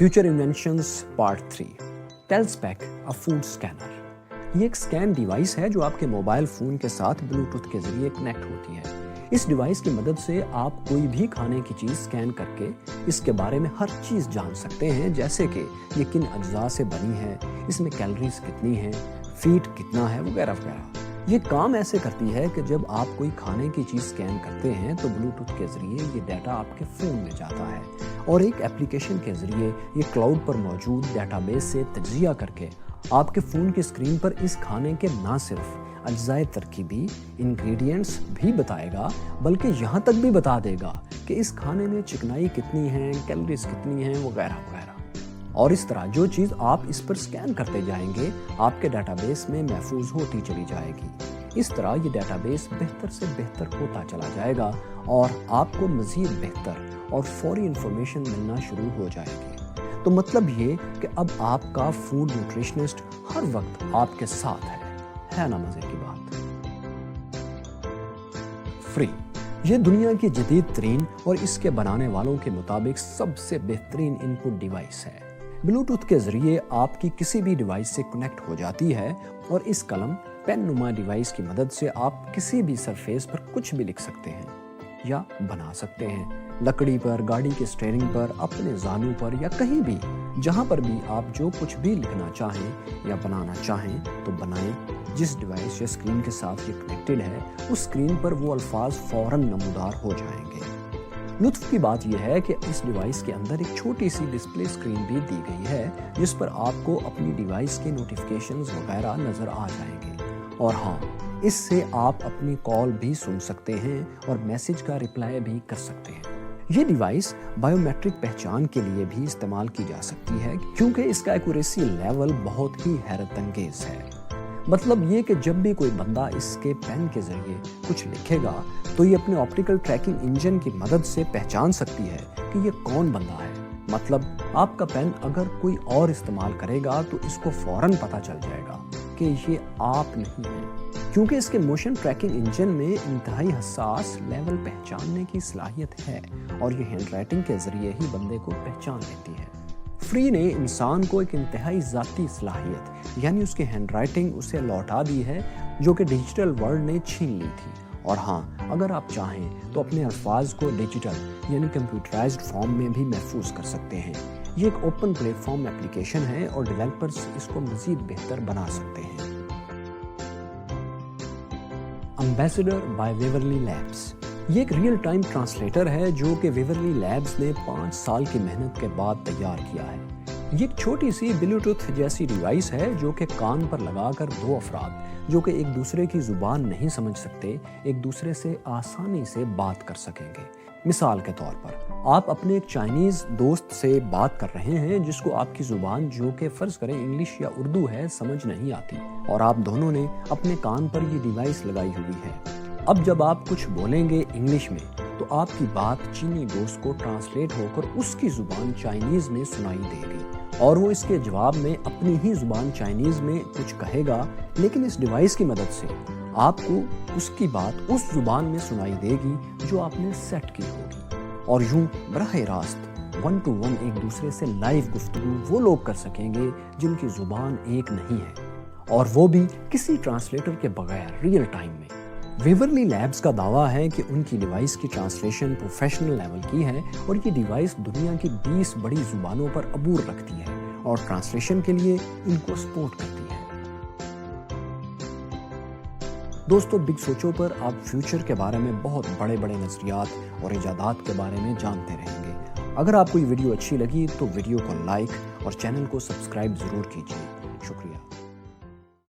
Future inventions part 3 Tellspec a food scanner. ये एक scan device है जो आपके मोबाइल फ़ोन के साथ ब्लूटूथ के ज़रिए कनेक्ट होती है। इस डिवाइस की मदद से आप कोई भी खाने की चीज़ स्कैन करके इसके बारे में हर चीज़ जान सकते हैं, जैसे कि ये किन अज्जा से बनी है, इसमें कैलोरीज कितनी है, फीट कितना है, वगैरह वगैरह। ये काम ऐसे करती है कि जब आप कोई खाने की चीज़ स्कैन करते हैं तो ब्लूटूथ के ज़रिए ये डाटा आपके फ़ोन में जाता है और एक एप्लीकेशन के ज़रिए ये क्लाउड पर मौजूद डेटाबेस से तज्जिया करके आपके फ़ोन की स्क्रीन पर इस खाने के ना सिर्फ अज्जाए तरकीबी इंग्रेडिएंट्स भी बताएगा, बल्कि यहाँ तक भी बता देगा कि इस खाने में चिकनाई कितनी है, कैलोरीज कितनी हैं, वगैरह वगैरह। और इस तरह जो चीज़ आप इस पर स्कैन करते जाएंगे आपके डेटाबेस में महफूज होती चली जाएगी। इस तरह ये डेटाबेस बेहतर से बेहतर होता चला जाएगा और आपको मज़ीद बेहतर और फौरी इंफॉर्मेशन मिलना शुरू हो जाएगी। तो मतलब ये कि अब आपका फूड न्यूट्रिशनिस्ट हर वक्त आपके साथ है ना मज़े की बात। फ्री ये दुनिया की जदीद तरीन और इसके बनाने वालों के मुताबिक सबसे बेहतरीन इनपुट डिवाइस है। ब्लूटूथ के ज़रिए आपकी किसी भी डिवाइस से कनेक्ट हो जाती है और इस कलम पेन नुमा डिवाइस की मदद से आप किसी भी सरफेस पर कुछ भी लिख सकते हैं या बना सकते हैं। लकड़ी पर, गाड़ी के स्टीयरिंग पर, अपने जानू पर या कहीं भी, जहां पर भी आप जो कुछ भी लिखना चाहें या बनाना चाहें तो बनाएं। जिस डिवाइस या स्क्रीन के साथ ये कनेक्टेड है उस स्क्रीन पर वो अल्फाज फौरन नमूदार हो जाएंगे। लुत्फ की बात यह है कि इस डिवाइस के अंदर एक छोटी सी डिस्प्ले स्क्रीन भी दी गई है जिस पर आपको अपनी डिवाइस के नोटिफिकेशंस वगैरह नजर आ जाएंगे। और हाँ, इससे आप अपनी कॉल भी सुन सकते हैं और मैसेज का रिप्लाई भी कर सकते हैं। ये डिवाइस बायोमेट्रिक पहचान के लिए भी इस्तेमाल की जा सकती है क्योंकि इसका एक्यूरेसी लेवल बहुत ही हैरत अंगेज है। मतलब ये कि जब भी कोई बंदा इसके पेन के जरिए कुछ लिखेगा तो ये अपने ऑप्टिकल ट्रैकिंग इंजन की मदद से पहचान सकती है कि ये कौन बंदा है। मतलब आपका पेन अगर कोई और इस्तेमाल करेगा तो इसको फौरन पता चल जाएगा कि ये आप नहीं है, क्योंकि इसके मोशन ट्रैकिंग इंजन में इंतहाई हसास लेवल पहचानने की सलाहियत है और ये हैंड राइटिंग के जरिए ही बंदे को पहचान लेती है। फ्री ने इंसान को एक इंतहाई ज़ाती सलाहियत यानी उसकी हैंड राइटिंग उसे लौटा दी है जो कि डिजिटल वर्ल्ड ने छीन ली थी। और हाँ, अगर आप चाहें तो अपने अल्फाज को डिजिटल यानी कंप्यूटराइज्ड फॉर्म में भी महफूज कर सकते हैं। ये एक ओपन प्लेटफॉर्म एप्लीकेशन है और डेवलपर्स इसको मज़ीद बेहतर बना सकते हैं। एम्बेसडर बाय वेवरली लैब्स ये एक रियल टाइम ट्रांसलेटर है जो कि वेवरली लैब्स ने 5 साल की मेहनत के बाद तैयार किया है। ये एक छोटी सी ब्लूटूथ जैसी डिवाइस है जो कि कान पर लगाकर दो अफराद जो कि एक दूसरे की जुबान नहीं समझ सकते एक दूसरे से आसानी से बात कर सकेंगे। मिसाल के तौर पर आप अपने एक चाइनीज दोस्त से बात कर रहे हैं जिसको आपकी जुबान जो कि फर्ज करें इंग्लिश या उर्दू है समझ नहीं आती और आप दोनों ने अपने कान पर ये डिवाइस लगाई हुई है। अब जब आप कुछ बोलेंगे इंग्लिश में तो आपकी बात चीनी दोस्त को ट्रांसलेट होकर उसकी जुबान चाइनीज में सुनाई देगी और वो इसके जवाब में अपनी ही जुबान चाइनीज में कुछ कहेगा, लेकिन इस डिवाइस की मदद से आपको उसकी बात उस जुबान में सुनाई देगी जो आपने सेट की होगी। और यूं बराह रास्त 1 to 1 एक दूसरे से लाइव गुफ्तगू वो लोग कर सकेंगे जिनकी जुबान एक नहीं है, और वो भी किसी ट्रांसलेटर के बगैर रियल टाइम में। वेवरली लैब्स का दावा है कि उनकी डिवाइस की ट्रांसलेशन प्रोफेशनल लेवल की है और ये डिवाइस दुनिया की 20 बड़ी जुबानों पर अबूर रखती है और ट्रांसलेशन के लिए इनको सपोर्ट करती है। दोस्तों, बिग सोचो पर आप फ्यूचर के बारे में बहुत बड़े बड़े नजरियात और इजादात के बारे में जानते रहेंगे। अगर आपको ये वीडियो अच्छी लगी तो वीडियो को लाइक और चैनल को सब्सक्राइब जरूर कीजिए। शुक्रिया।